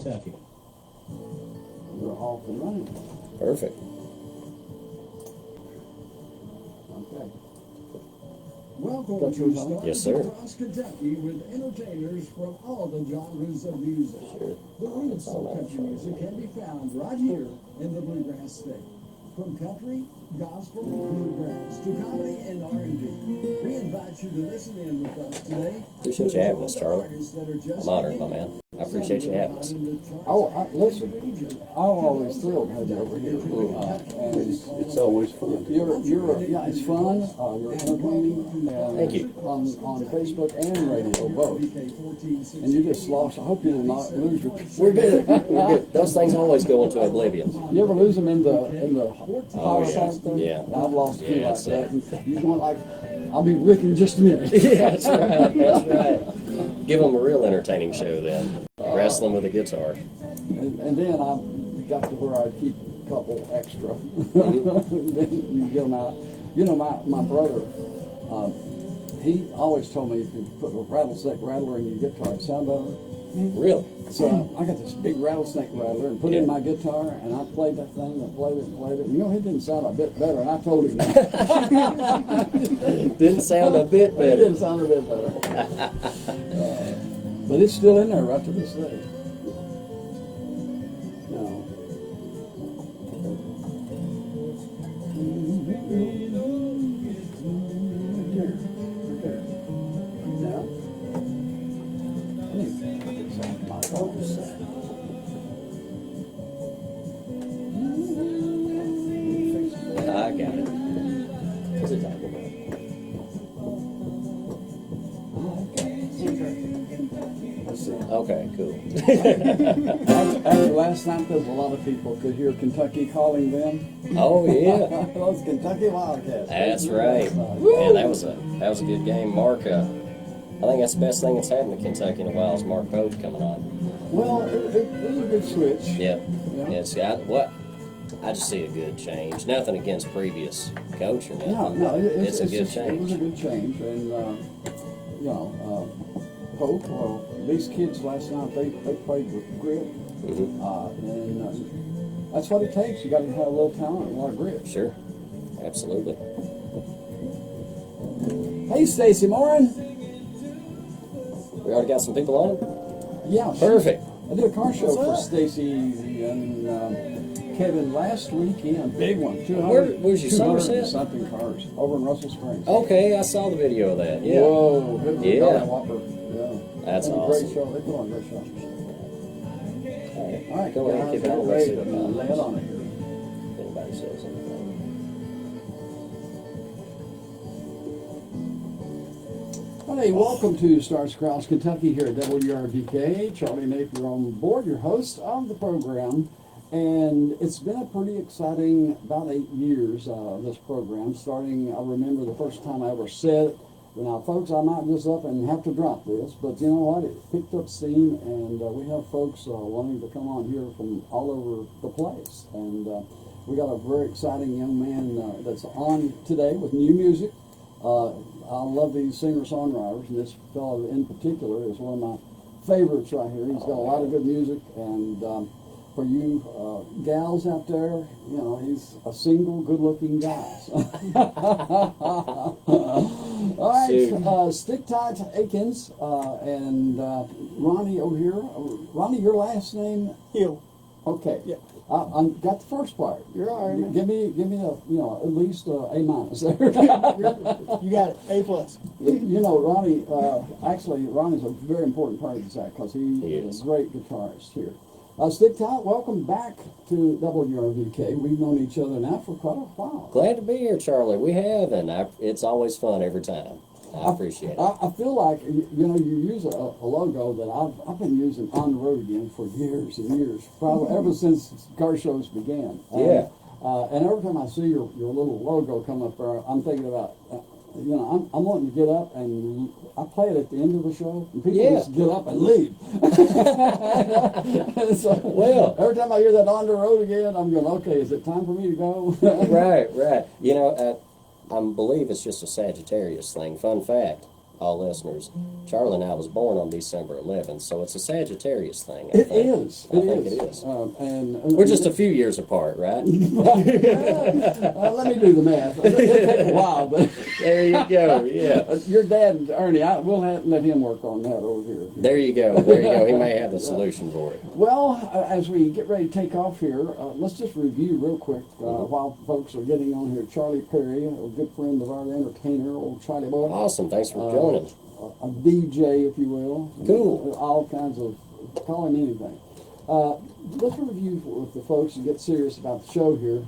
Kentucky. We're off and running. Perfect. Okay. Welcome to Stars Yes, sir. Across Kentucky with entertainers from all the genres of music. Sure. The roots of country music can be found right here in the Bluegrass State. From country, gospel, bluegrass to comedy and R&B. We invite you to listen in with us today. Appreciate you having us, Charlie. I'm honored, my man. I appreciate you having us. Oh, listen, I'm always thrilled to have you over here. And it's always fun. Yeah, it's fun. You're entertaining. And Thank you. On Facebook and radio, both. And you just lost. I hope you did not lose your. We're good. We're good. Those things always go into oblivion. You ever lose them in the Oh, yeah. thing? Yeah. I've lost two Yeah, like that's that. And you going like, I'll be with you in just a minute. Yeah, that's right. That's right. Give them a real entertaining show then. Wrestling with a guitar. And then I got to where I'd keep a couple extra. Then you get them out. You know, my brother, he always told me if you put a rattlesnake rattler in your guitar, it sound better. Really? So I got this big rattlesnake rattler and put it in my guitar, and I played that thing and played it and played it. You know, it didn't sound a bit better, and I told him that. Didn't sound a bit It better. didn't sound a bit better. But it's still in there right to this day. No. I got it. What's it talking about? Okay, cool. After last night, there was a lot of people could hear Kentucky calling them. Oh yeah, Those Kentucky Wildcats. that's right. Man, that was a good game. Mark, I think that's the best thing that's happened to Kentucky in a while is Mark Pope coming on. Well, it was a good switch. Yeah, Yeah. it's got what. I just see a good change. Nothing against previous coach or nothing. No, it's a good just, change. It was a good change, and Pope. These kids last night they played with grit, and that's what it takes. You got to have a little talent and a lot of grit. Sure, absolutely. Hey, Stacy Morin. We already got some people on. Yeah, Perfect. I did a car show for Stacy and Kevin last weekend. Big one. 200, Where's your 200 Somerset? something cars over in Russell Springs. Okay, I saw the video of that. Yeah. Whoa. Yeah. Whopper. Yeah. That's They did a awesome. Great show. They put on a great show. All right, Go ahead and guys, keep it on. get Let's see ready what to lay it on it here. If anybody says anything. Hey, welcome to Stars Across Kentucky here at WRBK. Charlie Napier on board, your host of the program. And it's been a pretty exciting about 8 years, this program. Starting, I remember the first time I ever said it. Now, folks, I might just up and have to drop this, but you know what? It picked up steam, and we have folks wanting to come on here from all over the place. And we got a very exciting young man that's on today with new music. I love these singer-songwriters, and this fellow in particular is one of my favorites right here. He's got a lot of good music, and for you gals out there, you know, he's a single, good-looking guy. All right, Sticktight, Akins, and Ronnie over here. Ronnie, your last name? Hill. Okay. Yeah. I got the first part. You're all right, man. Give me at least A minus there. You got it. A plus. You know, Ronnie, actually, Ronnie's a very important part of this act because he is. is a great guitarist here. Sticktight, welcome back to WRVK. We've known each other now for quite a while. Glad to be here, Charlie. We have, and it's always fun every time. I appreciate it. I feel like, you know, you use a logo that I've been using on the road again for years and years, probably ever since car shows began. Yeah. And every time I see your little logo come up there, I'm thinking about, you know, I'm wanting to get up and I play it at the end of the show, and people just get up and leave. So, Well, every time I hear that on the road again, I'm going, okay, is it time for me to go? right. You know, I believe it's just a Sagittarius thing. Fun fact, all listeners, Charlie and I was born on December 11th, so it's a Sagittarius thing. I It think. is. I think it is. And We're just a few years apart, right? let me do the math. It'll take a while, but There you go. Yeah. your dad, Ernie, we'll have, let him work on that over here. There you go. There you go. He may have the solution for it. Well, as we get ready to take off here, let's just review real quick while folks are getting on here. Charlie Perry, a good friend of our entertainer, old Charlie Boy. Awesome. Thanks for joining. A DJ, if you will. Cool. All kinds of, call him anything. Let's review with the folks and get serious about the show here.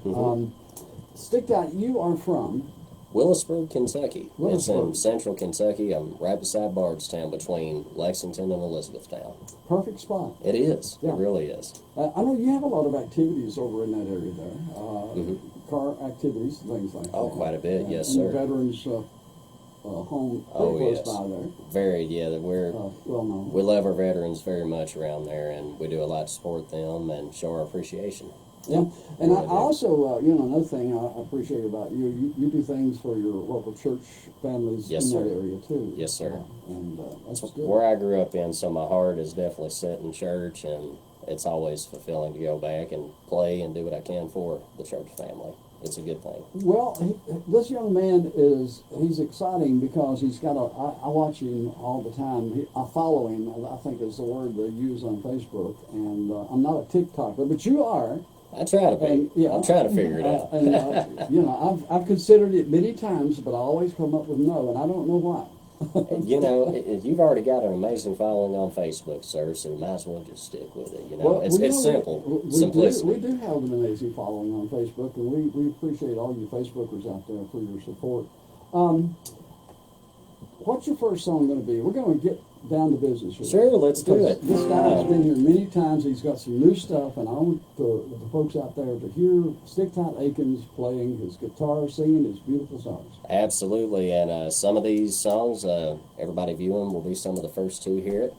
Sticktight, you are from? Willisburg, Kentucky. It's in Willisburg. central Kentucky. I'm right beside Bardstown between Lexington and Elizabethtown. Perfect spot. It is. Yeah. It really is. I know you have a lot of activities over in that area there. Car activities, things like that. Oh, quite a bit. And- Yes, and the sir. veterans home pretty Oh, close yes. by there. Very, yeah. We're Well known. we love our veterans very much around there, and we do a lot to support them and show our appreciation. Yeah, and I Really do. also, another thing I appreciate about you do things for your local church families Yes, in sir. that area too. Yes, sir. And that's good. Where I grew up in, so my heart is definitely set in church, and it's always fulfilling to go back and play and do what I can for the church family. It's a good thing. Well, this young man he's exciting because he's got I watch him all the time. I follow him, I think is the word they use on Facebook, and I'm not a TikToker, but you are. I try to be. And, yeah, I'm trying to figure it out. And I've considered it many times, but I always come up with no, and I don't know why. You know, you've already got an amazing following on Facebook, sir, so you might as well just stick with it. You know, Well, it's simple, simplicity. We do have an amazing following on Facebook, and we appreciate all you Facebookers out there for your support. What's your first song going to be? We're going to get down to business here. Sure, let's do Because it. This guy's been here many times. He's got some new stuff, and I want the folks out there to hear Sticktight Akins playing his guitar, singing his beautiful songs. Absolutely, and some of these songs, everybody viewing will be some of the first to hear it.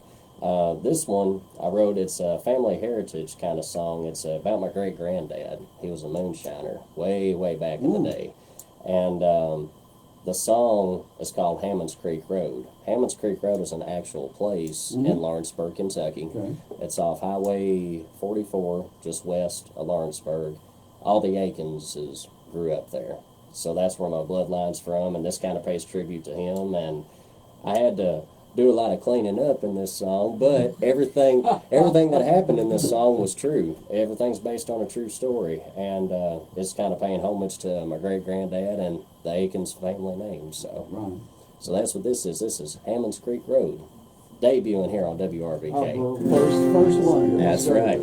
This one I wrote, it's a family heritage kind of song. It's about my great-granddad. He was a moonshiner way, way back in the day. And the song is called Hammond's Creek Road. Hammond's Creek Road is an actual place in Lawrenceburg, Kentucky. Okay. It's off Highway 44, just west of Lawrenceburg. All the Akinses grew up there. So that's where my bloodline's from, and this kind of pays tribute to him. And I had to do a lot of cleaning up in this song, but everything that happened in this song was true. Everything's based on a true story, and it's kind of paying homage to my great-granddad and the Akins family name. So, Right. so that's what this is. This is Hammond's Creek Road, debuting here on WRVK. First one. That's right.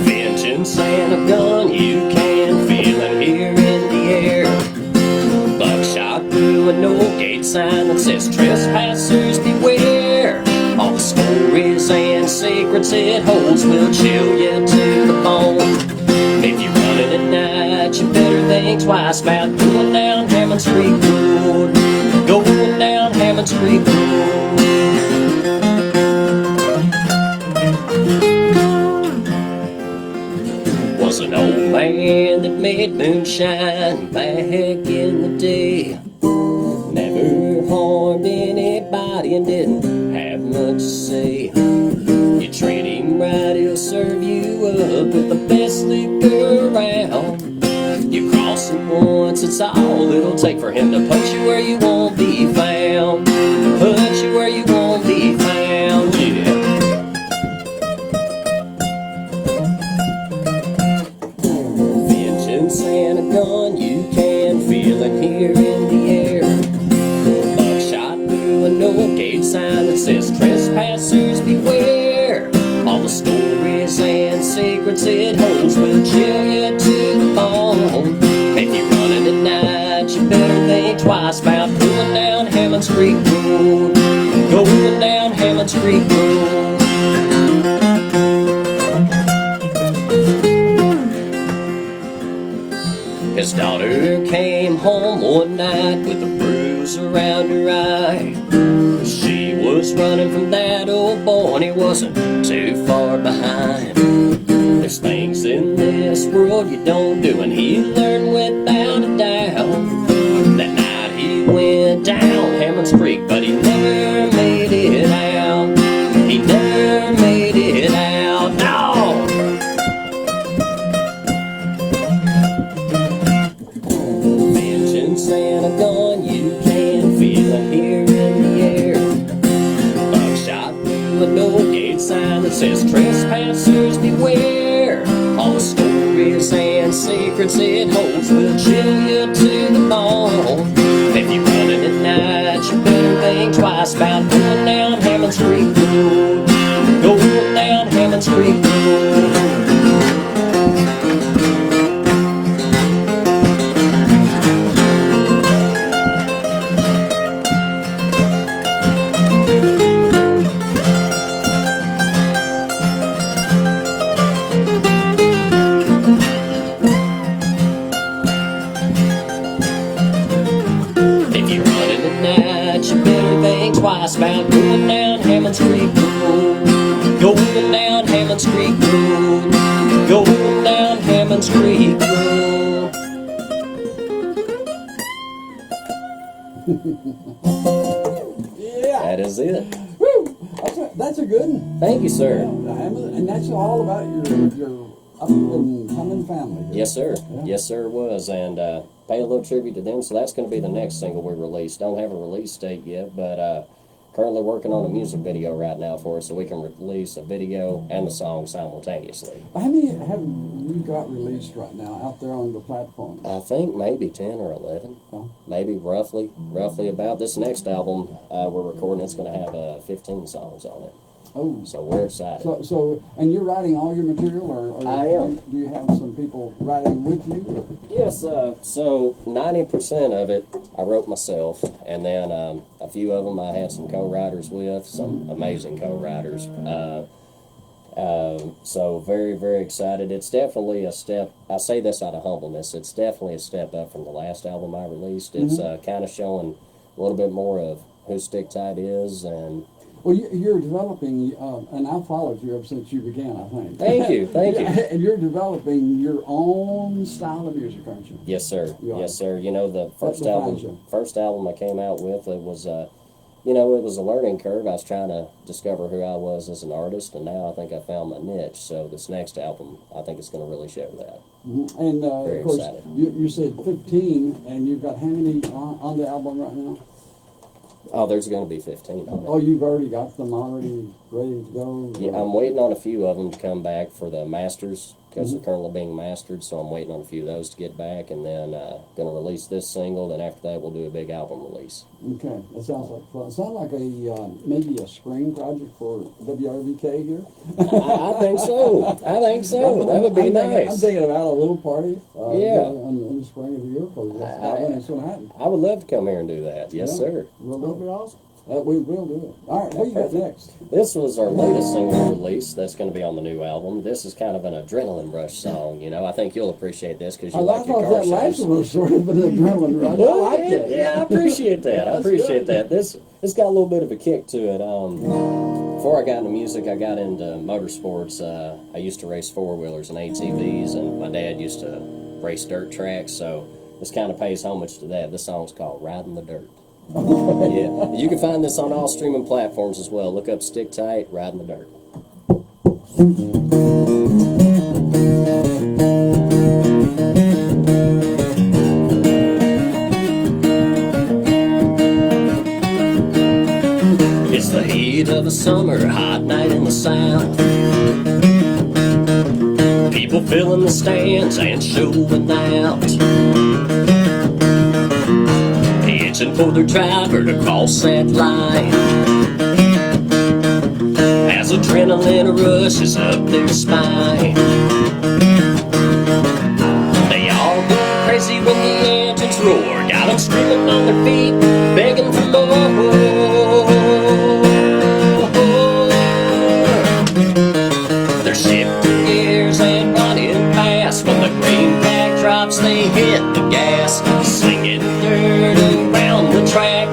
Vengeance and a gun, you can feel it here in the air. Buckshot through an old gate sign that says trespassers beware. All the stories and secrets it holds will chill you to the bone. If you're running at night, you better think twice about going down Hammond's Creek Road. Going down Hammond's Creek Road. Was an old man that made moonshine back in the day. Never harmed anybody and didn't have much to say. You treat him right, he'll serve you up with the best liquor around. You cross him once, it's all it'll take for him to put you where you won't be found. Put you where you won't be found, yeah. Vengeance and a gun, you can feel it here in the air. Buckshot through an old gate sign that says trespassers beware. All the stories and secrets it holds will chill you to the bone. If you're running at night, you better think twice about going down Hammond's Creek Road. Going down Hammond's Creek Road. His daughter came home one night with a bruise tears around her eye. She was running from that old boy and he wasn't too far behind. There's things in this world you don't do, and he learned without a doubt. That night he went down Hammond's Creek, but he never made it out. He never made it out, no! Vengeance and a gun, you can feel it here in the air. Buckshot through a no-gate sign that says trespassers beware. All the stories and secrets it holds will chill you to the bone. If you're running at night, you better think twice about going down Hammond's Creek Road. Going down Hammond's Creek Road. Twice about going down Hammond's Creek Road. Going down Hammond's Creek Road. Going down Hammond's Creek Road. Yeah. That is it. Woo. That's a good one. Thank you, sir. Yeah, and that's all about your up and coming family. Here. Yes, sir. Yeah. Yes, sir, it was. And pay a little tribute to them. So that's going to be the next single we release. Don't have a release date yet, but currently working on a music video right now for us so we can release a video and the song simultaneously. How many have you got released right now out there on the platform? I think maybe 10 or 11. Oh. Maybe roughly about. This next album we're recording, it's going to have 15 songs on it. Oh. So we're excited. So, and you're writing all your material, or I am. Do you have some people writing with you? Or? Yes, so 90% of it I wrote myself, and then a few of them I had some co-writers with, some amazing co-writers. So very, very excited. It's definitely a step, I say this out of humbleness, it's definitely a step up from the last album I released. It's kind of showing a little bit more of who Sticktight is, and Well, you're developing, and I've followed you ever since you began, I think. Thank you. And you're developing your own style of music, aren't you? Yes, sir. You are. Yes, sir. You know, the What defines you? first album I came out with, it was, you know, it was a learning curve. I was trying to discover who I was as an artist, and now I think I found my niche. So this next album, I think it's going to really show that. Mm-hmm. And Very of course, excited. you said 15, and you've got how many on the album right now? Oh, there's going to be 15 on it. Oh, you've already got them already ready to go? Yeah, I'm waiting on a few of them to come back for the masters, because they're currently being mastered, so I'm waiting on a few of those to get back, and then going to release this single, then after that we'll do a big album release. Okay, that sounds like fun. Sounds like a maybe a spring project for WRVK here. I think so. I think so. That would be I'm nice. thinking about a little party. Yeah. In the spring of the year, because that's about when it's going to happen. I would love to come here and do that. Yes, Yeah. sir. We'll That'll do be it. awesome. We will do it. All right, what you got next? This was our latest single release that's going to be on the new album. This is kind of an adrenaline rush song, you know. I think you'll appreciate this because you I like your thought car that last shows. one was sort of an adrenaline rush. I like it. Yeah, I appreciate that. I That's appreciate good. that. This got a little bit of a kick to it. Before I got into music, I got into motorsports. I used to race four-wheelers and ATVs, and my dad used to race dirt tracks, so this kind of pays homage to that. This song's called Riding the Dirt. Yeah, you can find this on all streaming platforms as well. Look up Sticktight, Riding the Dirt. It's the heat of a summer, hot night in the South. People filling the stands and showing out, itching for their driver to cross that line. As adrenaline rushes up their spine, they all go crazy when the engines roar. Got them screaming on their feet, begging for more. They're shifting gears and running fast. When the green flag drops, they hit the gas, slinging dirt around the track.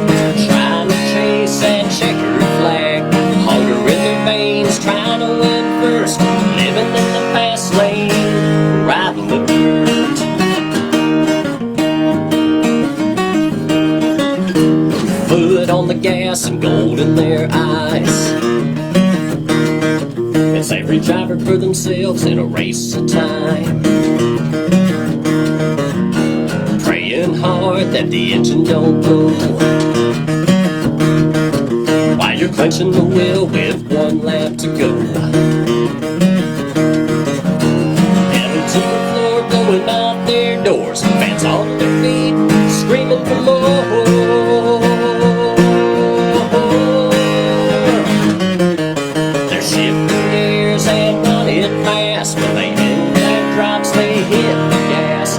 driver for themselves in a race of time, praying hard that the engine don't blow, while you're clenching the wheel with one lap to go. Pedal to the floor, blowing out their doors, fans on their feet, screaming for more. They're shifting gears and running fast. When they hit that drops, they hit the gas,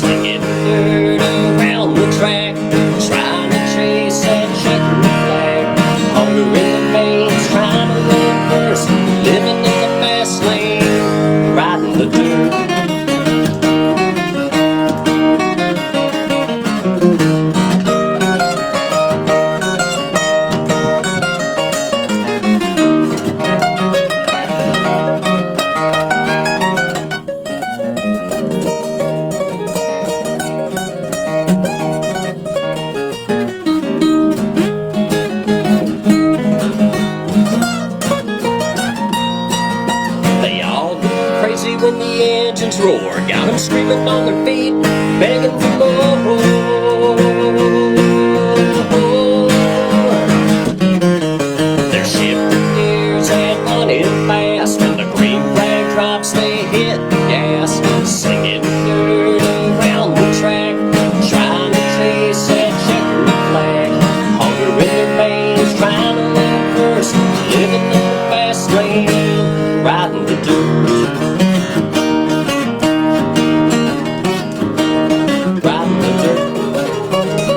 slinging dirt around the track, trying to chase that checkered flag. Hunger in their veins, trying to live first, living in the fast lane, riding the dirt. They all go crazy when the engines roar, got them screaming on their feet, begging for more. They're shifting gears and running fast. When the green flag drops, they hit the gas, slinging dirt around the track, trying to chase that checkered flag. Hunger in their veins, trying to live first, living in the fast lane, riding the dirt. Riding the dirt.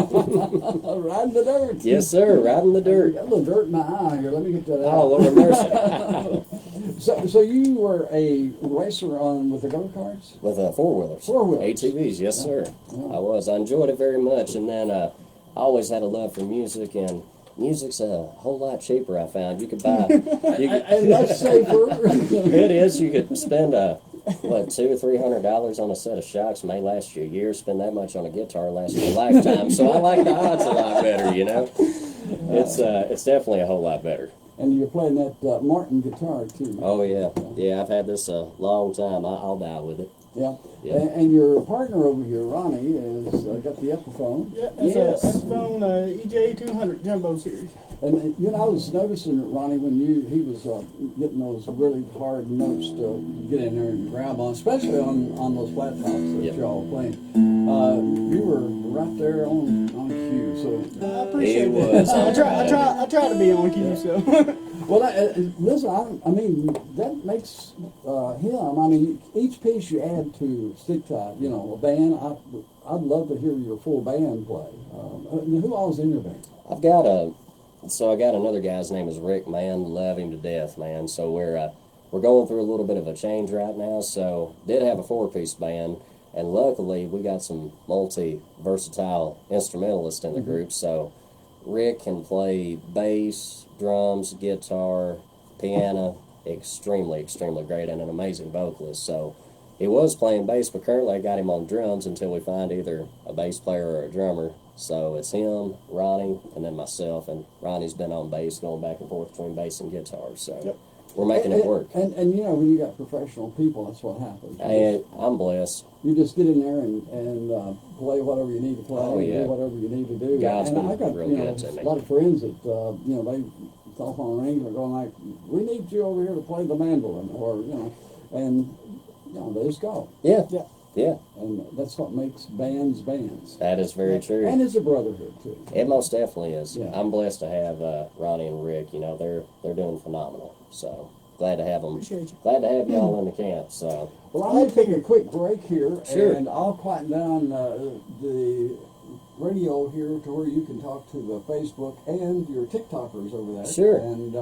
Riding the dirt. Yes, sir, riding the I dirt. got a little dirt in my eye here. Let me get that out. Oh, Lord have mercy. So you were a racer on with the go-karts? With four-wheelers. Four-wheelers. ATVs, yes, sir. I was. I enjoyed it very much. And then I always had a love for music, and music's a whole lot cheaper, I found. You could buy... And that's safer. It is. You could spend, what, $200 or $300 on a set of shocks. May last you a year. Spend that much on a guitar, last you a lifetime. So I like the odds a lot better, you know? It's definitely a whole lot better. And you're playing that Martin guitar, too. Oh, yeah. Yeah, I've had this a long time. I'll die with it. Yeah. Yeah. And your partner over here, Ronnie, has got the Epiphone. Yeah, that's Yes. a Epiphone EJ 200 Jumbo Series. And you know, I was noticing, Ronnie, when he was getting those really hard notes to get in there and grab on, especially on those flat tops that Yep. y'all were playing. You were right there on cue. So, I appreciate He that. was. I try to be on cue, so. well, listen, I mean, that makes him. I mean, each piece you add to Sticktight, you know, a band. I'd love to hear your full band play. Who all is in your band? I got another guy's name is Rick, man. Love him to death, man. So we're going through a little bit of a change right now. So did have a 4-piece band, and luckily we got some multi-versatile instrumentalists in the group. So Rick can play bass, drums, guitar, piano, extremely great, and an amazing vocalist. So he was playing bass, but currently I got him on drums until we find either a bass player or a drummer. So it's him, Ronnie, and then myself. And Ronnie's been on bass, going back and forth between bass and guitar. So Yep. we're making it work. And you know, when you got professional people, that's what happens. And I'm blessed. You just get in there and play whatever you need to play, Oh, yeah. do whatever you need to do. God's and been I got real good to me. a lot of friends that they telephone rings and are going like, "We need you over here to play the mandolin," or and they just go. Yeah. Yeah. Yeah. And that's what makes bands bands. That is very true. And it's a brotherhood too. It most definitely is. Yeah. I'm blessed to have Ronnie and Rick. You know, they're doing phenomenal. So glad to have them. Appreciate you. Glad to have y'all in the camp. So Well, I'm going to take a quick break here, Sure. and I'll quieten down the radio here to where you can talk to the Facebook and your TikTokers over there. Sure. And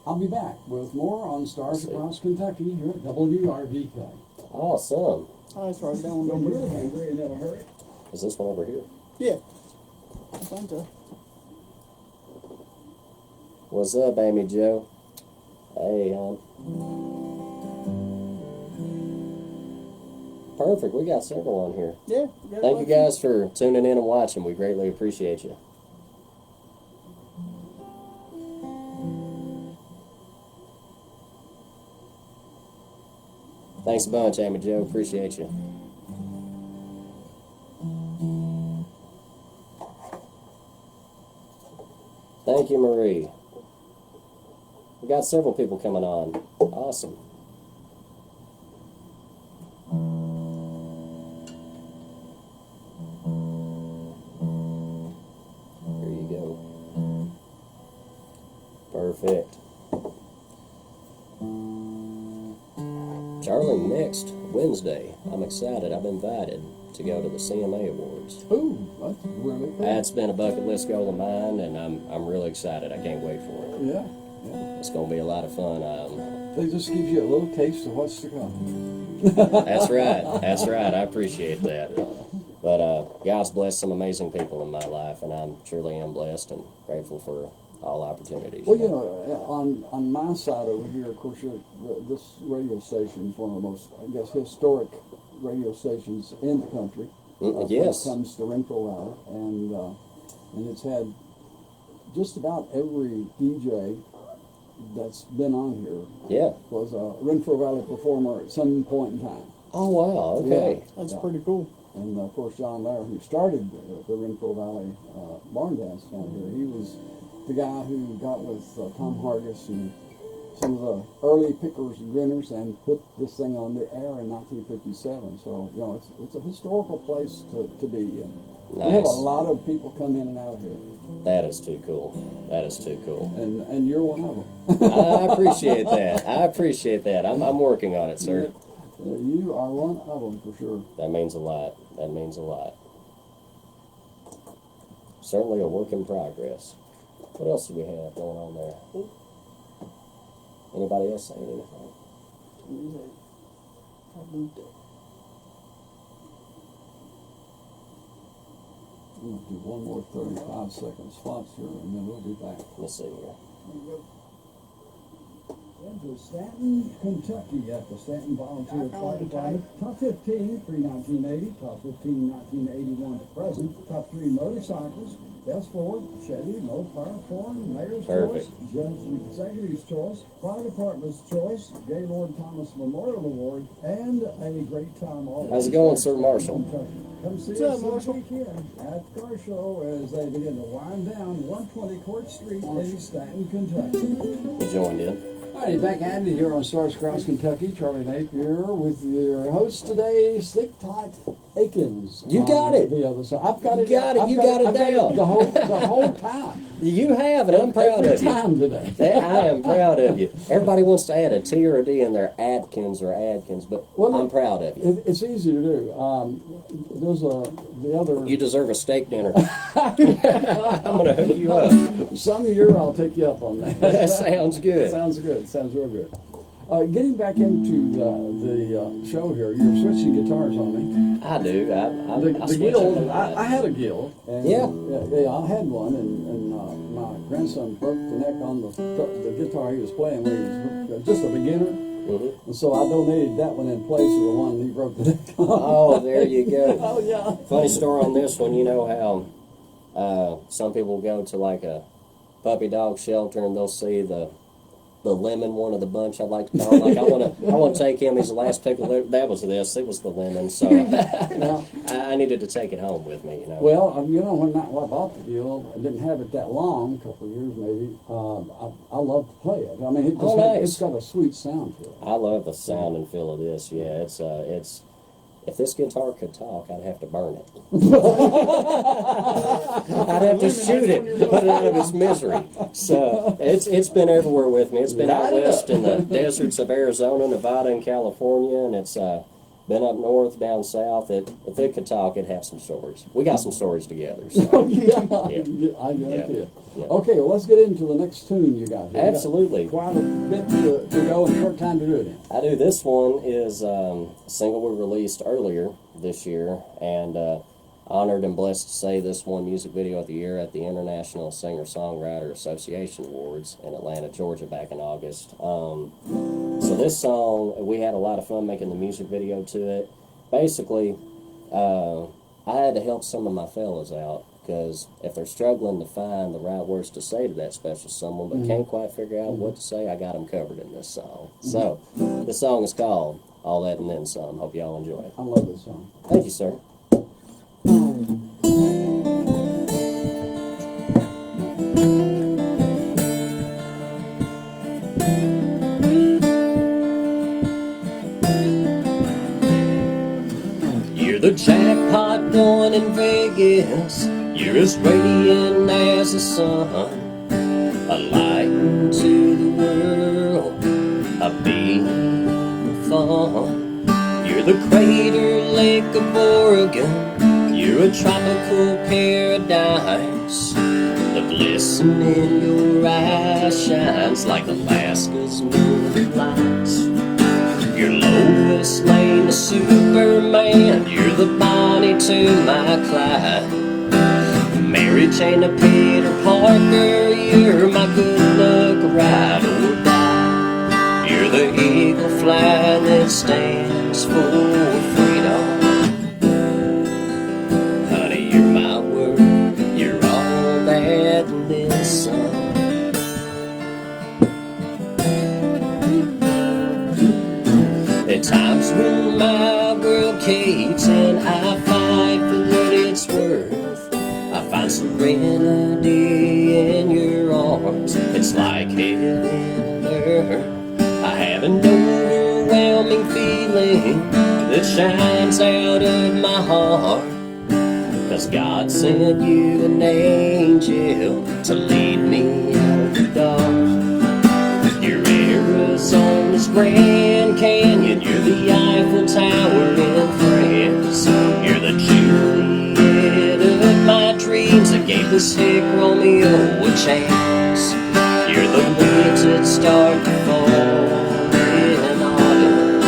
I'll be back with more on Stars See. Across Kentucky here at WRVK. awesome. I just wrote it down When on you're hungry and in a hurry, Is this one over here? Yeah. I think so. What's up, Amy Joe? Hey, hon. Perfect. We got several on here. Yeah. Thank you guys for tuning in and watching. We greatly appreciate you. Thanks a bunch, Amy Joe. Appreciate you. Thank you, Marie. We got several people coming on. Awesome. Here you go. Perfect. Charlie, next Wednesday, I'm excited. I've been invited to go to the CMA Awards. Ooh, that's really cool. That's been a bucket list goal of mine, and I'm really excited. I can't wait for it. Yeah, yeah. It's going to be a lot of fun. They just give you a little taste of what's to come. That's right. That's right. I appreciate that. But God's blessed some amazing people in my life, and I'm truly am blessed and grateful for all opportunities. Well, you know, on my side over here, of course, this radio station is one of the most, I guess, historic radio stations in the country. Yes. When it comes to Renfro Valley, and it's had just about every DJ that's been on here Yeah. was a Renfro Valley performer at some point in time. Oh, wow. Okay. That's Yeah. pretty cool. And of course, John Lair, who started the Renfro Valley Barn Dance down here, he was the guy who got with Tom Hargis and some of the early pickers and grinners and put this thing on the air in 1957. So, you know, it's a historical place to be in. We have a Nice. lot of people come in and out of here, That is too cool. That is too cool. and you're one of them. I appreciate that. I appreciate that. I'm working on it, sir. You are one of them for sure. That means a lot. That means a lot. Certainly a work in progress. What else do we have going on there? Anybody else saying anything? We'll do one more 35-second spots here, and then we'll be back. Let's see here. Into Stanton, Kentucky at the Stanton Volunteer Fire Department. Top 15 pre-1980, top 15 1981 to present. Top 3 motorcycles, Best Ford, Chevy, Mopar, Ford, Mayor's Perfect. Choice, Judge and Executive's Choice, Fire Department's Choice, Gaylord Thomas Memorial Award, and a great time all How's it going, Sir Marshall? Kentucky. Come see What's up, us this Marshall? weekend at the car show as they begin to wind down 120 Court Street in Stanton, Kentucky. You joined in. Alrighty, back at it here on Stars Cross Kentucky. Charlie Napier with your host today, Sticktight Akins. You got it. The other side. I've got it. You got it. I've You got got it I've down. the whole time. You have, and I'm proud Every of you. time today. I am proud of you. Everybody wants to add a T or a D in their Atkins or Adkins, but Well, I'm proud of you. It's easy to do. There's the other. You deserve a steak dinner. I'm going to hook you up. Some year I'll take you up on that. That sounds good. Sounds good. Sounds real good. Getting back into the show here, you're switching guitars on me. I do. I The switch guild, up a lot. I had a guild. And, Yeah. yeah, I had one, and my grandson broke the neck on the guitar he was playing when he was just a beginner. Mhm. And so I donated that one in place of the one he broke the neck on. Oh, there you go. Oh, yeah. Funny story on this one. You know how some people go to like a puppy dog shelter and they'll see the lemon one of the bunch, I like to call it. Like I want to take him. He's the last pick of lemon. That was this. It was the lemon. So Now, I needed to take it home with me. You know. well, you know, when I bought the guild, I didn't have it that long, a couple of years maybe. I love to play it. I mean, it just Oh, nice. it's got a sweet sound to it. I love the sound and feel of this. Yeah, it's. If this guitar could talk, I'd have to burn it. I'd have to shoot it, put it out of its misery. So it's been everywhere with me. It's been out west in the deserts of Arizona, Nevada, and California, and it's been up north, down south. If it could talk, it'd have some stories. We got some stories together. So. Yeah, Yeah. I guarantee Yeah. it. Yeah. Okay, well, let's get into the next tune you got here. Absolutely. You got quite a bit to go and short time to do it in. I do. This one is a single we released earlier this year, and honored and blessed to say this won Music Video of the Year at the International Singer-Songwriter Association Awards in Atlanta, Georgia back in August. So this song, we had a lot of fun making the music video to it. Basically, I had to help some of my fellas out, because if they're struggling to find the right words to say to that special someone but can't quite figure out what to say, I got them covered in this song. So, this song is called All that and then some. Hope y'all enjoy it. I love this song. Thank you, sir. You're the jackpot going in Vegas. You're as radiant as the sun. A light to the world, a beam of fun. You're the Crater Lake of Oregon. You're a tropical paradise. The glisten in your eyes shines like Alaska's moonlight. You're Lois Lane, the Superman. You're the Bonnie to my Clyde. Mary Jane to Peter Parker. You're my good luck ride or die. You're the eagle flag that stands for freedom. Honey, you're my word. You're all that and then some. At times when my world caves and I fight for what it's worth, I find serenity in your arms. It's like heaven and earth. I have an overwhelming feeling that shines out of my heart, 'cause God sent you an angel to lead me out of the dark. You're Arizona's Grand Canyon. You're the Eiffel Tower in France. You're the Juliet of my dreams that gave the sick Romeo a chance. You're the winds that start to fall in autumn.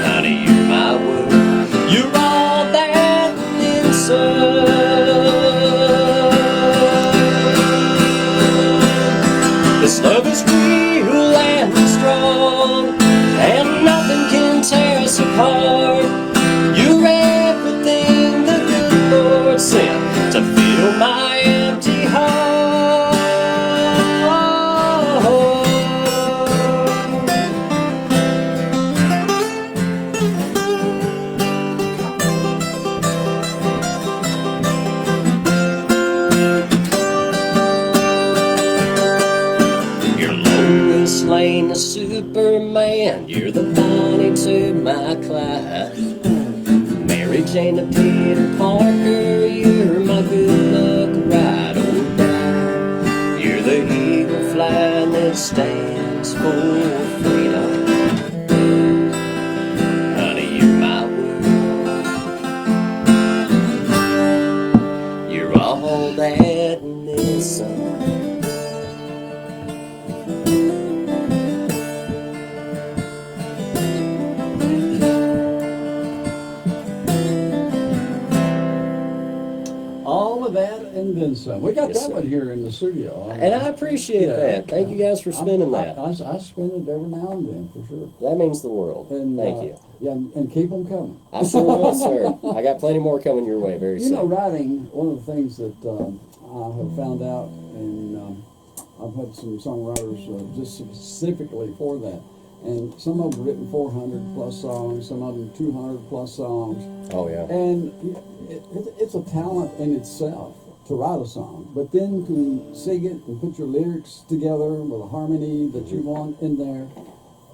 Honey, you're my word. You're all that and then some. This love is real and strong, and nothing can tear us apart. You're everything the good Lord sent to fill my empty heart. You're Lois Lane, the Superman. You're the Bonnie to my Clyde. Mary Jane to Peter Parker. You're my good luck ride or die. You're the eagle flying that stands for freedom. Honey, you're my word. You're all that and then some. All of that and then some. We got Yes, that sir. one here in the studio. And I appreciate Yeah. that. Thank you guys for spinning that. I spin it every now and then, for sure. That means the world. And, Thank you. Yeah, and keep them coming. I sure will, sir. I got plenty more coming your way very You soon. know, writing, one of the things that I have found out, and I've had some songwriters just specifically for that, and some of them written 400 plus songs, some of them 200 plus songs, Oh, yeah. and it's a talent in itself to write a song, but then to sing it and put your lyrics together with a harmony that you want in there,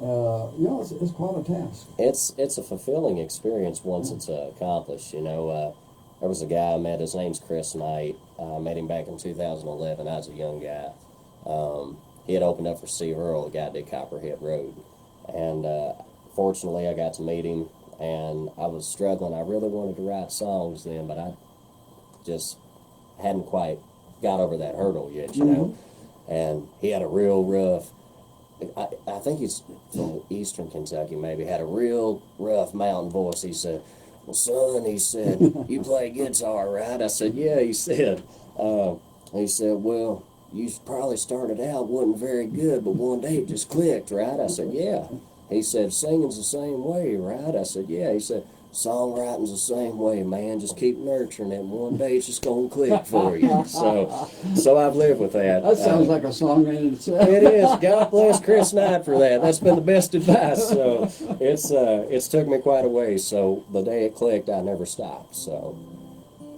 it's quite a task. It's a fulfilling experience once it's accomplished. There was a guy I met. His name's Chris Knight. I met him back in 2011. I was a young guy. He had opened up for Steve Earle, the guy that did Copperhead Road. And fortunately, I got to meet him, and I was struggling. I really wanted to write songs then, but I just hadn't quite got over that hurdle yet, you know. And he had a real rough, I think he's from eastern Kentucky maybe, had a real rough mountain voice. He said, "Well, son," he said, "you play guitar, right?" I said, "Yeah." He said, "Well, you probably started out wasn't very good, but one day it just clicked, right?" I said, "Yeah." He said, "Singing's the same way, right?" I said, "Yeah." He said, songwriting's the same way, man. Just keep nurturing it, and one day it's just gonna click for you. So I've lived with that. That sounds like a song in itself. It is. God bless Chris Knight for that. That's been the best advice. So it's took me quite a way. So the day it clicked, I never stopped. So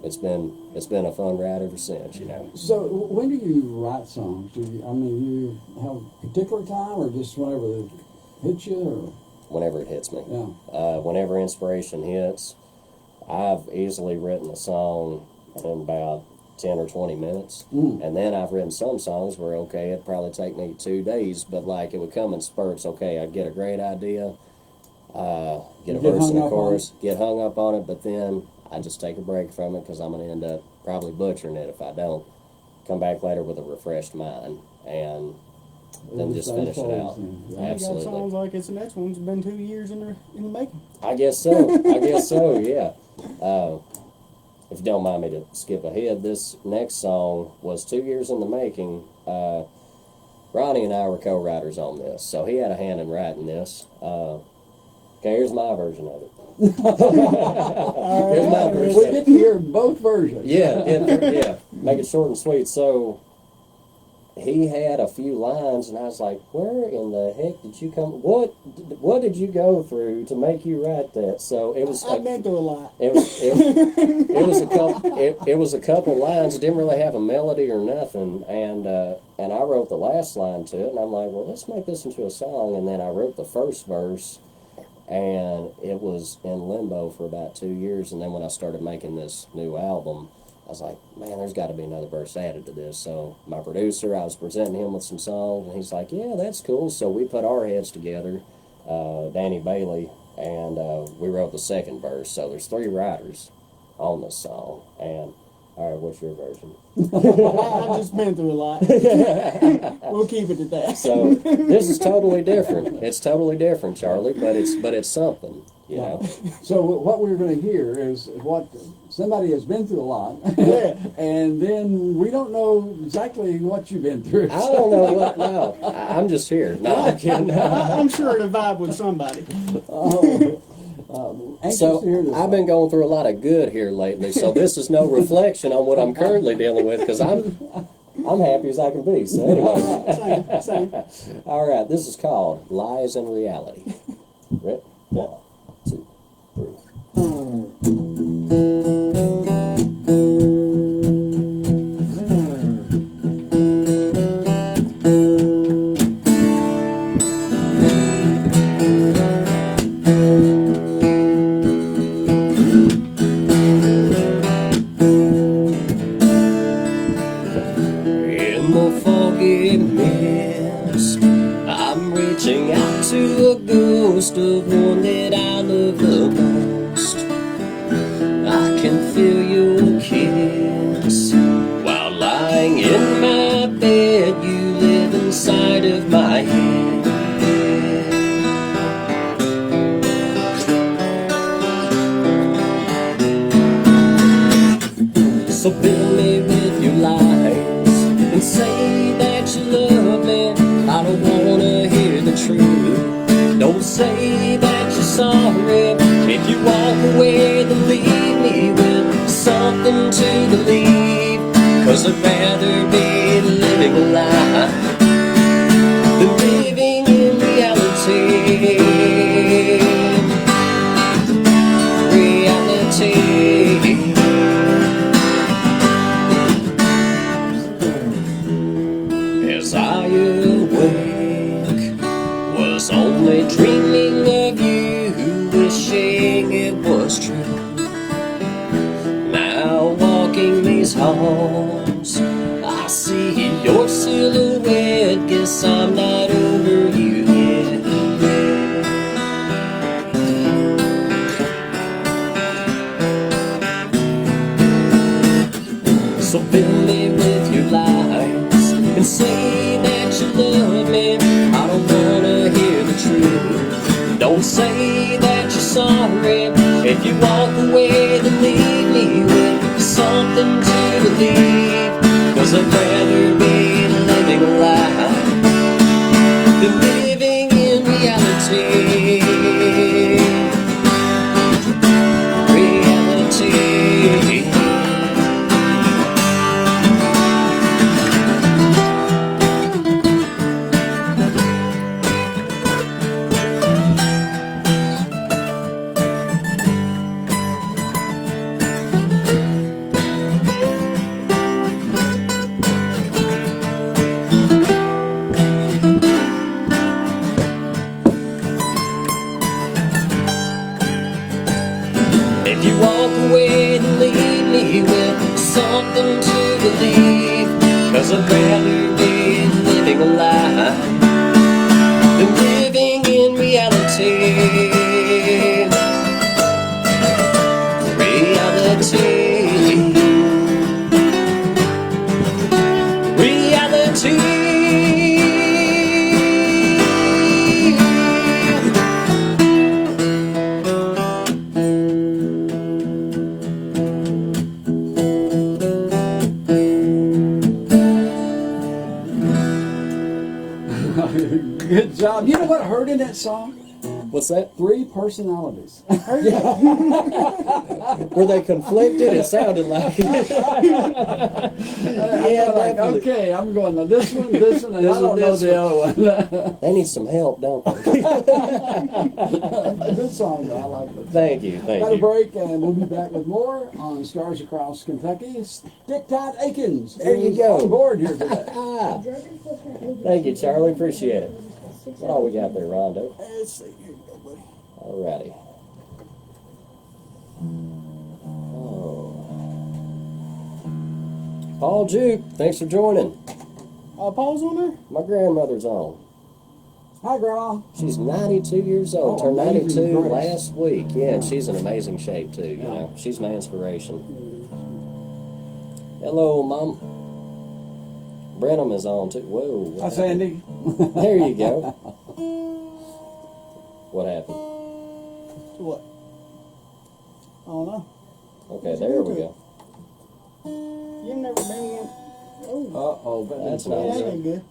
it's been a fun ride ever since, you know. So when do you write songs? Do you, I mean, you have a particular time, or just whenever it hits you, or? Whenever it hits me. Yeah. Whenever inspiration hits, I've easily written a song in about 10 or 20 minutes. And then I've written some songs where, okay, it'd probably take me 2 days, but like it would come in spurts. Okay, I'd get a great idea, get a verse and a chorus, get hung up on it, but then I just take a break from it because I'm going to end up probably butchering it if I don't. Come back later with a refreshed mind and then just finish it out. Yeah. Absolutely. That sounds like it's the next one's been 2 years in the making. I guess so, yeah. If you don't mind me to skip ahead, this next song was 2 years in the making. Ronnie and I were co-writers on this, so he had a hand in writing this. Okay, here's my version of it. Here's my version. We get to hear both versions. Yeah, make it short and sweet. So he had a few lines, and I was like, "Where in the heck did you come? What did you go through to make you write that?" So it was. I've been through a lot. It was a couple lines. It didn't really have a melody or nothing, and I wrote the last line to it, and I'm like, well, let's make this into a song. And then I wrote the first verse, and it was in limbo for about 2 years. And then when I started making this new album, I was like, man, there's got to be another verse added to this. So my producer, I was presenting him with some songs, and he's like, yeah, that's cool. So we put our heads together, Danny Bailey, and we wrote the second verse. So there's 3 writers on this song. And all right, what's your version? I've just been through a lot. We'll keep it at that. So this is totally different. It's totally different, Charlie, but it's something, you know. So what we're going to hear is what somebody has been through a lot, and then we don't know exactly what you've been through. I don't know what. No, I'm just here. No, I'm kidding. I'm sure it'll vibe with somebody. So I've been going through a lot of good here lately. So this is no reflection on what I'm currently dealing with because I'm happy as I can be. So anyway, Same. all right. This is called Lies and Reality. Ready? 1, 2, 3. In the foggy mist, I'm reaching out to a ghost of one that I love the most. I can feel your kiss while lying in my bed. You live inside of my head. So fill me with your lies and say that you love me. I don't wanna hear the truth. Don't say that you're sorry. If you walk away, then leave me with something to believe. 'Cause I'd rather be living a lie than living in reality. As I awake, was only dreaming of you, wishing it was true. Now walking these halls, I see your silhouette. Guess I'm not over you yet. So fill me with your lies and say that you love me. I don't wanna hear the truth. Don't say that you're sorry. If you walk away, then leave me with something to believe. 'Cause I'd rather be living a lie than living in reality. 'cause I'd rather be living a lie than living in reality. Reality. Good job. You know what I heard in that song? What's that? 3 personalities. Were they conflicted? It sounded like. Yeah, like, okay, I'm going to this one, and I don't know the other one. They need some help, don't they? Good song, though. I like it. Thank you, thank Got a you. break, and we'll be back with more on Stars Across Kentucky. Sticktight Akins. There you is go. On board here today. Thank you, Charlie. Appreciate it. What all we got there, Rondo? Let's see. Here you go, buddy. Alrighty. Oh. Paul Juke, thanks for joining. Paul's on there? My grandmother's on. Hi, Grandma. She's 92 years old. Oh, Turned amazing 92 grace. last week. Yeah, and she's in amazing shape too. You know, she's my inspiration. Hello, Mom. Brenham is on too. Whoa. Hi, Sandy. There you go. What happened? To what? I don't know. Okay, there we go. You've never been one. Oh, Uh-oh, that That's didn't sound nice. that good. ain't good.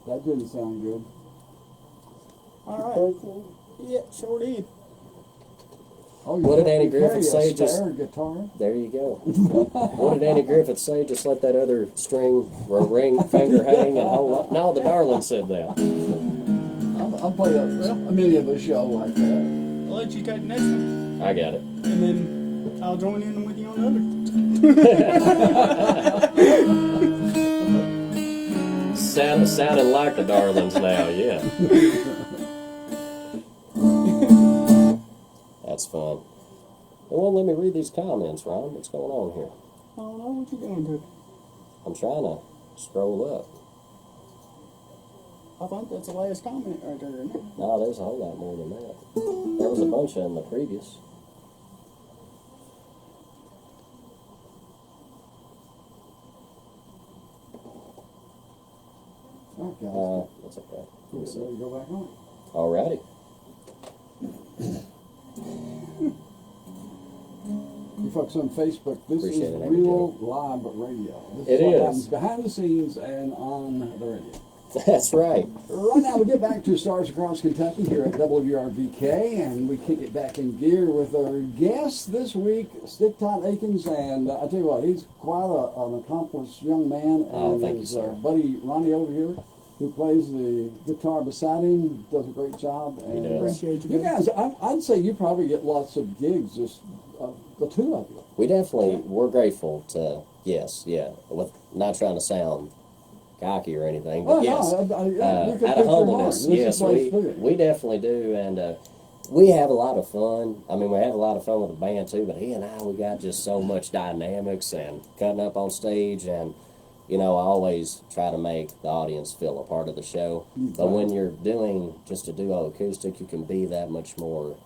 That didn't sound good. All right. Yeah, sure did. Oh, What did Andy you carry Griffith a say? Just spare guitar? there you go. What did Andy Griffith say? Just let that other string or ring finger hang and hold up. No, the Darling said that. I'll play a many of a show like that. I'll let you take the next one, I got it. and then I'll join in with you on the other. Sounding like the Darlings now, yeah. That's fun. They won't let me read these comments, Ron. What's going on here? I don't know what you doing to it. I'm trying to scroll up. I think that's the last comment right there, isn't it? No, there's a whole lot more than that. There was a bunch of them in the previous. Okay. That's okay. There you go back on. Alrighty. You folks on Facebook, this Appreciate is it, real live radio. This It what is. happens behind the scenes and on the radio. That's right. Right now, we get back to Stars Across Kentucky here at WRVK, and we kick it back in gear with our guest this week, Sticktight Akins. And I tell you what, he's quite an accomplished young man. Oh, and thank you, his sir. Buddy Ronnie over here, who plays the guitar beside him, does a great job. He And does. Appreciate you, you guys, I'd say you probably get lots of gigs, just the two of you. We're grateful to, yes, yeah, with not trying to sound cocky or anything, but Oh, yes. no, you can Out put of your heart. humbleness, This is yes, the place to do it. we definitely do, and we have a lot of fun. I mean, we have a lot of fun with the band too, but he and I, we got just so much dynamics and cutting up on stage, and you know, I always try to make the audience feel a part of the show. But when you're doing just a duo acoustic, you can be that much more,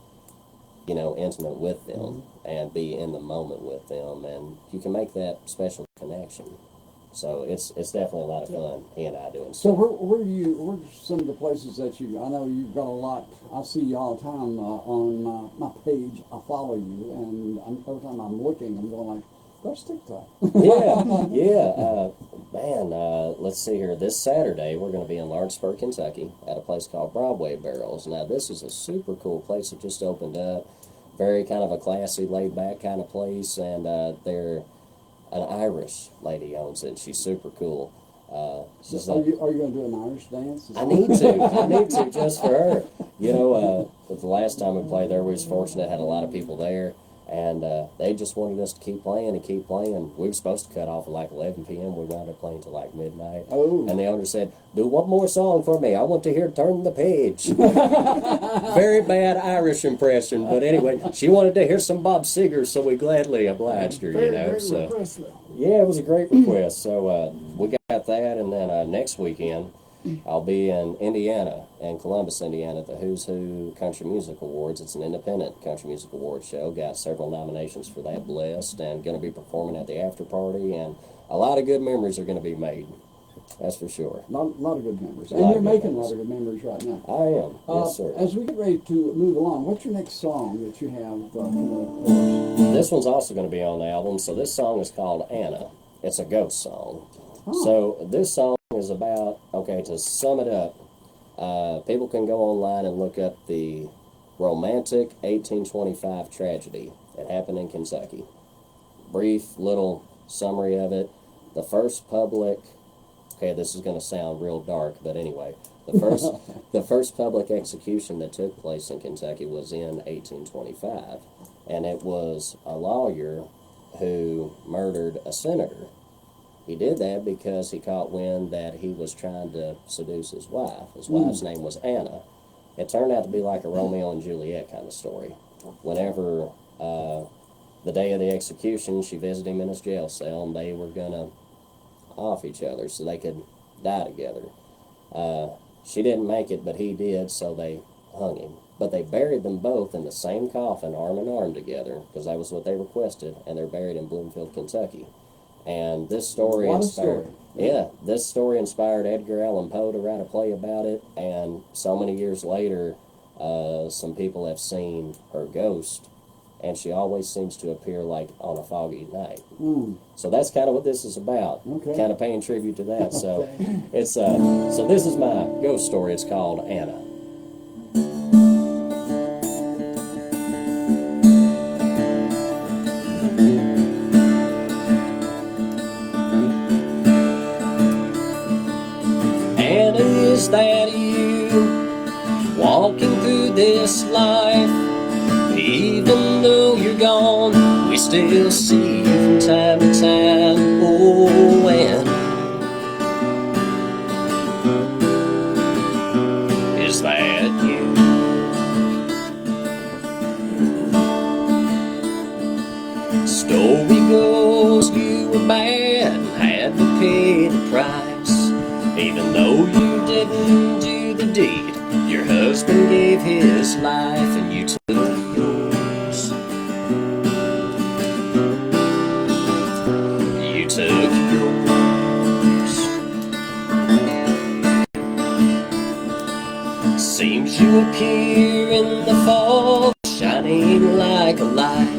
you know, intimate with them and be in the moment with them, and you can make that special connection. So it's definitely a lot of fun, he and I doing So stuff. where's some of the places that you, I know you've got a lot, I see you all the time on my page, I follow you, and every time I'm looking, I'm going like, there's Sticktight. Let's see here. This Saturday, we're going to be in Lawrenceburg, Kentucky, at a place called Broadway Barrels. Now, this is a super cool place that just opened up. Very kind of a classy, laid-back kind of place, and they're an Irish lady owns it. She's super cool. She's Are like, you going to do an Irish dance? I need to just for her. You know, the last time we played there, we was fortunate, had a lot of people there, and they just wanted us to keep playing and keep playing. We were supposed to cut off at like 11 p.m. We wound up playing till like midnight. Oh. And the owner said, "Do one more song for me. I want to hear Turn the Page." Very bad Irish impression, but anyway, she wanted to hear some Bob Seger, so we gladly obliged her, you know. Very So request, though. yeah, it was a great request. So we got that, and then next weekend I'll be in Indiana, in Columbus, Indiana, at the Who's Who Country Music Awards. It's an independent country music award show. Got several nominations for that, blessed, and going to be performing at the after party, and a lot of good memories are going to be made. That's for sure. Lot of good memories. A And lot you're of good making a memories. lot of good memories right now. I am, yes, sir. As we get ready to move along, what's your next song that you have for us? This one's also going to be on the album. So this song is called Anna. It's a ghost song. Oh. So this song is about, okay, to sum it up, people can go online and look up the romantic 1825 tragedy that happened in Kentucky. Brief little summary of it. The first public, okay, this is going to sound real dark, but anyway, the first public execution that took place in Kentucky was in 1825, and it was a lawyer who murdered a senator. He did that because he caught wind that he was trying to seduce his wife. His wife's name was Anna. It turned out to be like a Romeo and Juliet kind of story. Whenever the day of the execution, she visited him in his jail cell, and they were going to off each other so they could die together. She didn't make it, but he did, so they hung him. But they buried them both in the same coffin, arm in arm together, because that was what they requested, and they're buried in Bloomfield, Kentucky. And this story What a inspired, story. yeah, this story inspired Edgar Allan Poe to write a play about it, and so many years later, some people have seen her ghost, and she always seems to appear like on a foggy night. So that's kind of what this is about. Okay. Kind of paying tribute to that. So it's so this is my ghost story. It's called Anna. Anna, is that you walking through this life? Even though you're gone, we still see you from time to time. Oh, Anna, is that you? Story goes you were bad and had to pay the price. Even though you didn't do the deed, your husband gave his life and you took yours. You took yours. Seems you appear in the fall, shining like a light.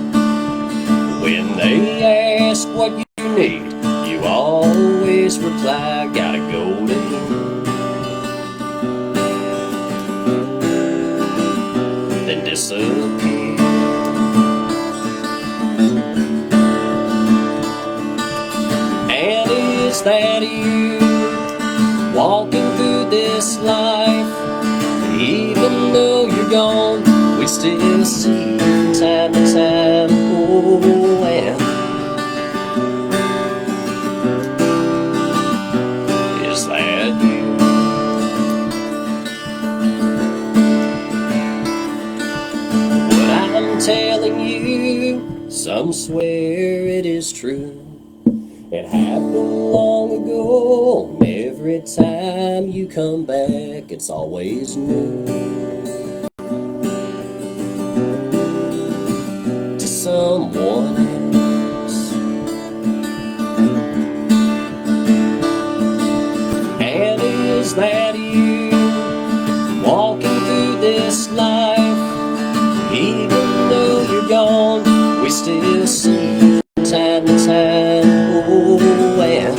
When they ask what you need, you always reply, gotta go to him. Then disappear. And is that you walking through this life? Even though you're gone, we still see you from time to time. Oh, and is that you? What I'm telling you, some swear it is true. It happened long ago, and every time you come back, it's always new. To someone else. And is that you walking through this life? Even though you're gone, we still see you from time to time. Oh, and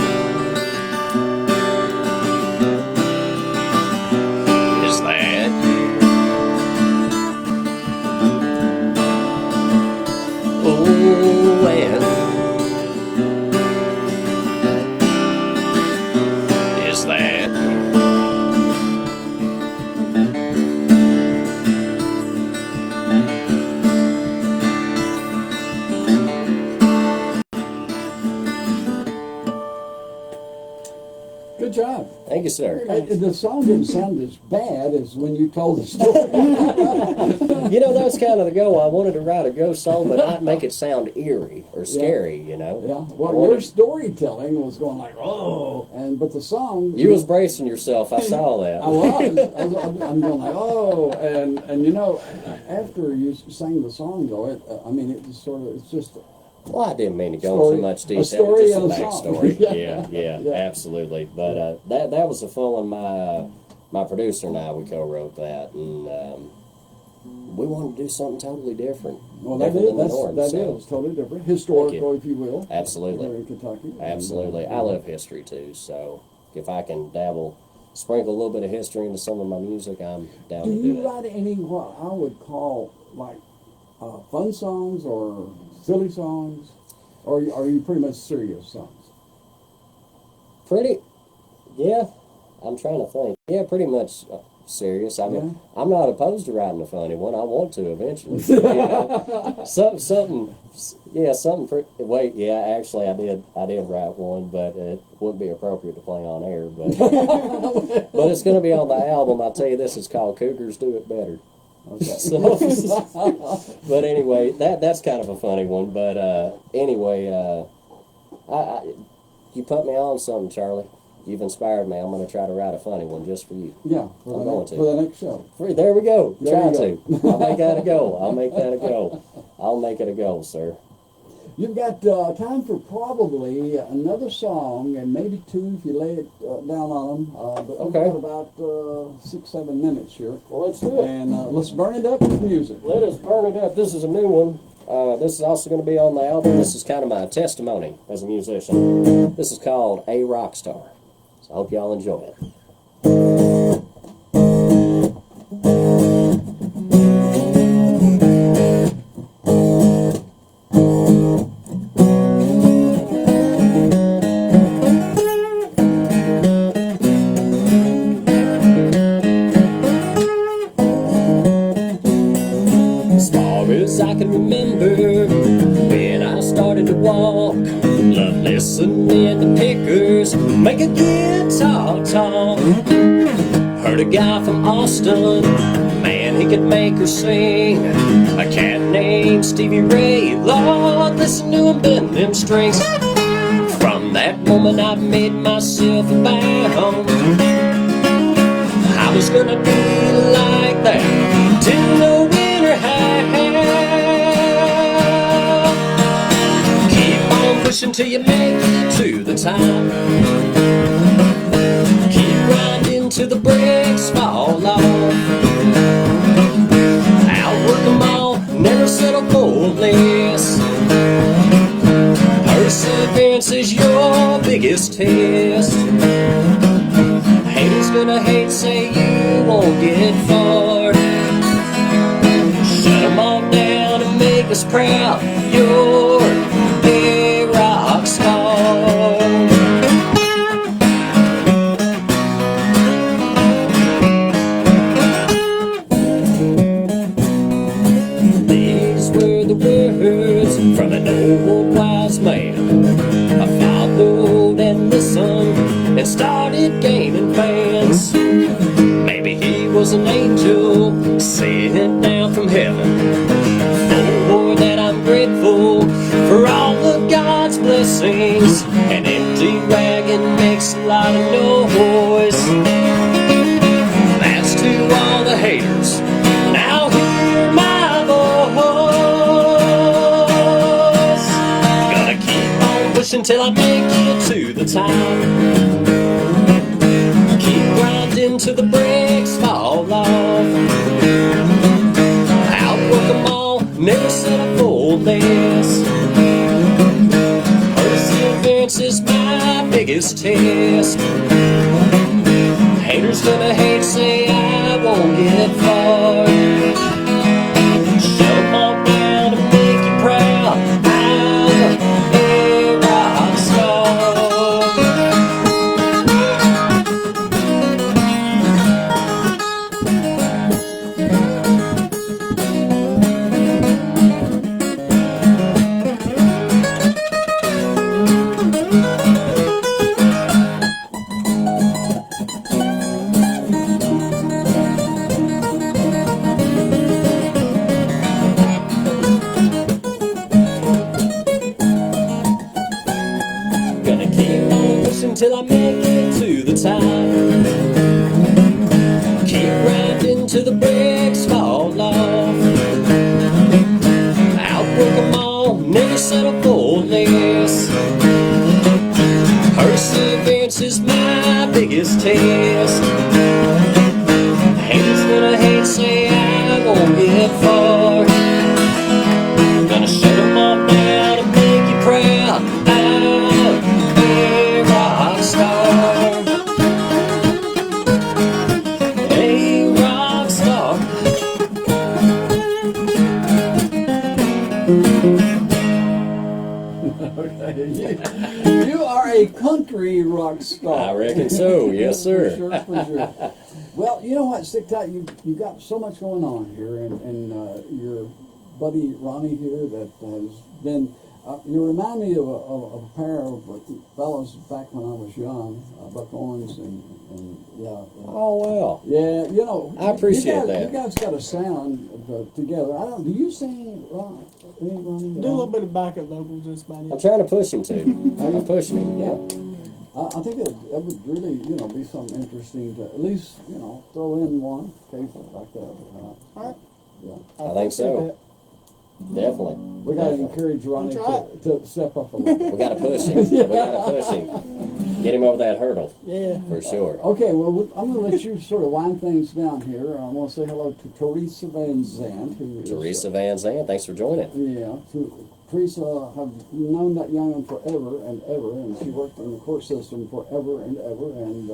is that you? Oh, and is that you? Good job. Thank you, sir. The song didn't sound as bad as when you told the story. You know, that's kind of the goal. I wanted to write a ghost song, but not make it sound eerie or scary, you know? Yeah. Well, your storytelling was going like, oh, but the song. You was bracing yourself. I saw that. I was. I'm going like, oh, and you know, after you sang the song, though, it just sort of, it's just. Well, I didn't mean to go into much detail. A story just a and a backstory. song. yeah, absolutely. But that was a full one. My producer and I, we co-wrote that, and we wanted to do something totally different. Well, that is totally different, historical, if you will. Absolutely. Here in Kentucky. Absolutely. I love history too, so if I can sprinkle a little bit of history into some of my music, I'm down to do it. Do you write any what I would call like fun songs or silly songs, or are you pretty much serious songs? Yeah. I'm trying to think. Yeah, pretty much serious. I mean, I'm not opposed to writing a funny one. I want to eventually. You know? Something. Wait, yeah, actually, I did write one, but it wouldn't be appropriate to play on air. But but it's going to be on the album. I'll tell you this. It's called Cougars Do It Better. Okay. So, but anyway, that's kind of a funny one. But anyway, you put me on something, Charlie. You've inspired me. I'm going to try to write a funny one just for you. Yeah, I'm going to. For the next show. There we go. There Try you to. I'll make that a goal. I'll make it a goal, sir. You've got time for probably another song, and maybe two if you lay it down on them. But we've got about 6-7 minutes here. Well, let's do it. And let's burn it up with music. Let us burn it up. This is a new one. This is also going to be on the album. This is kind of my testimony as a musician. This is called A Rock Star. So I hope y'all enjoy it. I can remember when I started to walk, love listening to pickers make a guitar talk. Heard a guy from Austin, man, he could make her sing. A cat named Stevie Ray, Lord, listen to him bend them strings. From that moment I made myself a bound. I was gonna be like that till the winter high. Pushing till you make it to the top. Keep grinding till the brakes fall off. Outwork them all, never settle for less. Perseverance is your biggest test. Haters gonna hate, say you won't get far. Shut them all down and make us proud. You're a rock star. These were the words from an old wise man. I followed and listened and started gaining fans. Maybe he was an angel sent down from heaven. For that I'm grateful for all of God's blessings. An empty wagon makes a lot of noise. That's to all the haters. Now hear my voice. Gonna keep on pushing till I make it to the top. Keep grinding till the brakes fall off. Outwork them all, never settle for less. Perseverance is my biggest test. Haters gonna hate, say I won't get far. Shut them all down and make you proud. I'm a rock star. won't get far. Gonna shut them all down and make you proud. I'm a rock star. A rock star. You are a country rock star. I reckon so, yes, sir. For sure, for sure. Well, you know what, Sticktight, you got so much going on here, and your buddy Ronnie here that has been. You remind me of a pair of fellows back when I was young, Buck Owens and yeah. Oh, well. Yeah, you know. I appreciate that. You guys got a sound together. I don't. Do you sing, Ronnie? Do a little bit of backup vocals, just about I'm it. trying to push him to. I'm pushing him, yeah. I think it would really, be something interesting to at least, throw in one case like that. All right. Yeah. I think so. Definitely. We got to encourage Ronnie to step up a little bit. We got to push him. We got to push him. Get him over that hurdle. Yeah. For sure. Okay, well, I'm going to let you sort of wind things down here. I want to say hello to Teresa Van Zandt. Teresa Van Zandt, thanks for joining. Yeah. Teresa, I've known that young one forever and ever, and she worked in the court system forever and ever, and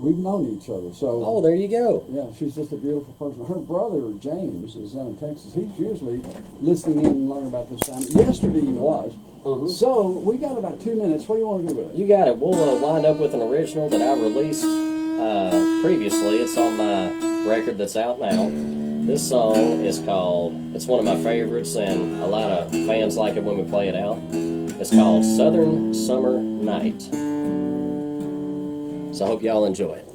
we've known each other. So. Oh, there you go. Yeah, she's just a beautiful person. Her brother, James, is in Texas. He's usually listening in and learning about this time. Yesterday he was. Mm-hmm. So we got about 2 minutes. What do you want to do with it? You got it. We'll wind up with an original that I released previously. It's on my record that's out now. This song is called, it's one of my favorites, and a lot of fans like it when we play it out. It's called Southern Summer Night. So I hope y'all enjoy it.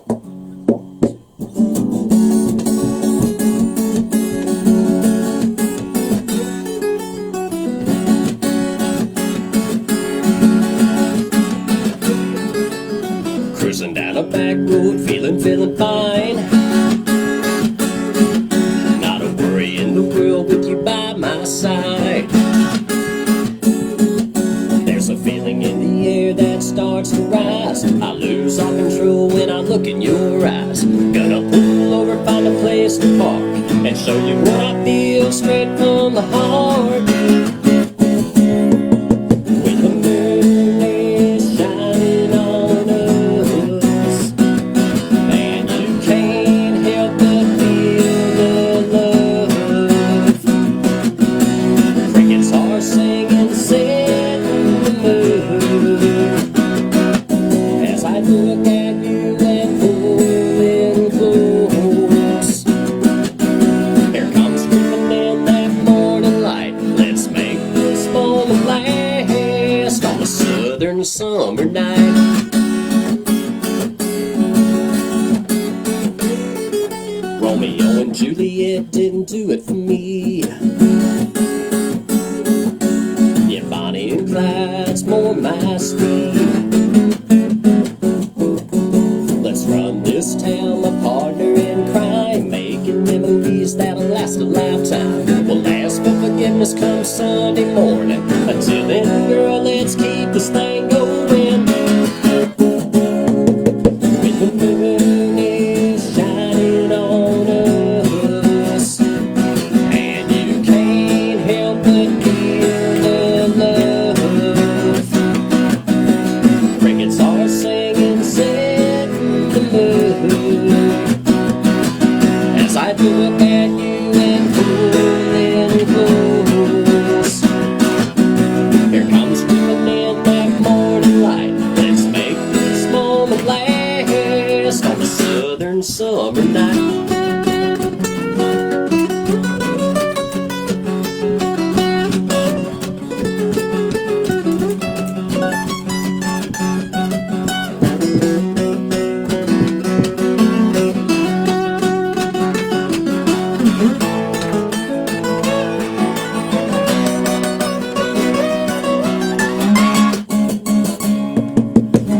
Cruising down a back road, feeling fine. Not a worry in the world with you by my side. There's a feeling in the air that starts to rise. I lose all control when I look in your eyes. Gonna pull over, find a place to park, and show you what I feel straight from the heart. When the moon is shining on us, and you can't help but feel the love. Crickets are singing, setting the mood. As I look at you and pull in close, here comes creeping in that morning light. Let's make this moment last on a southern summer night. Romeo and Juliet didn't do it for me. Yeah, Bonnie and Clyde's more my speed. Let's run this town, my partner in crime, making memories that'll last a lifetime. We'll ask for forgiveness come Sunday morning. Until then, girl, let's keep this thing going. When the moon is shining on us, and you can't help but feel the love. Crickets are singing, setting the mood. As I look at you and pull in close, here comes creeping in that morning light. Let's make this moment last on a southern summer night.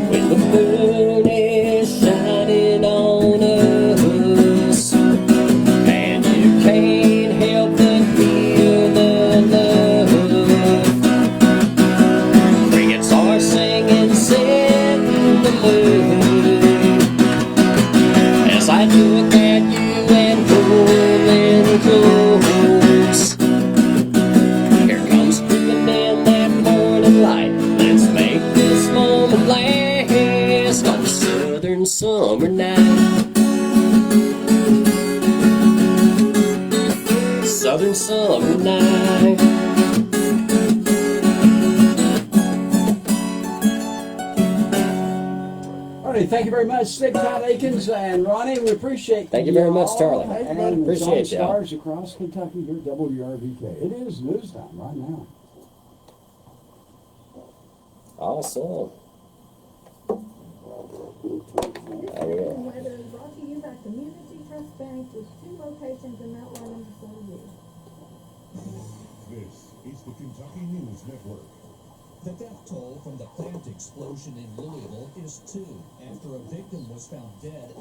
When the moon is shining on us, and you can't help but feel the love. Crickets are singing, setting the mood. As I look at you and pull in close. Here comes creeping in that morning light. Let's make this moment last on a southern summer night. Southern summer night. All right, thank you very much, Sticktight, Akins, and Ronnie. We appreciate Thank you very much, all. Charlie. And Appreciate it's on y'all. Stars across Kentucky here at WRVK. It is news time right now. Awesome. I will. Weather is brought to you by Community Trust Bank with 2 locations in Mount Vernon to serve you. This is the Kentucky News Network. The death toll from the plant explosion in Louisville is 2 after a victim was found dead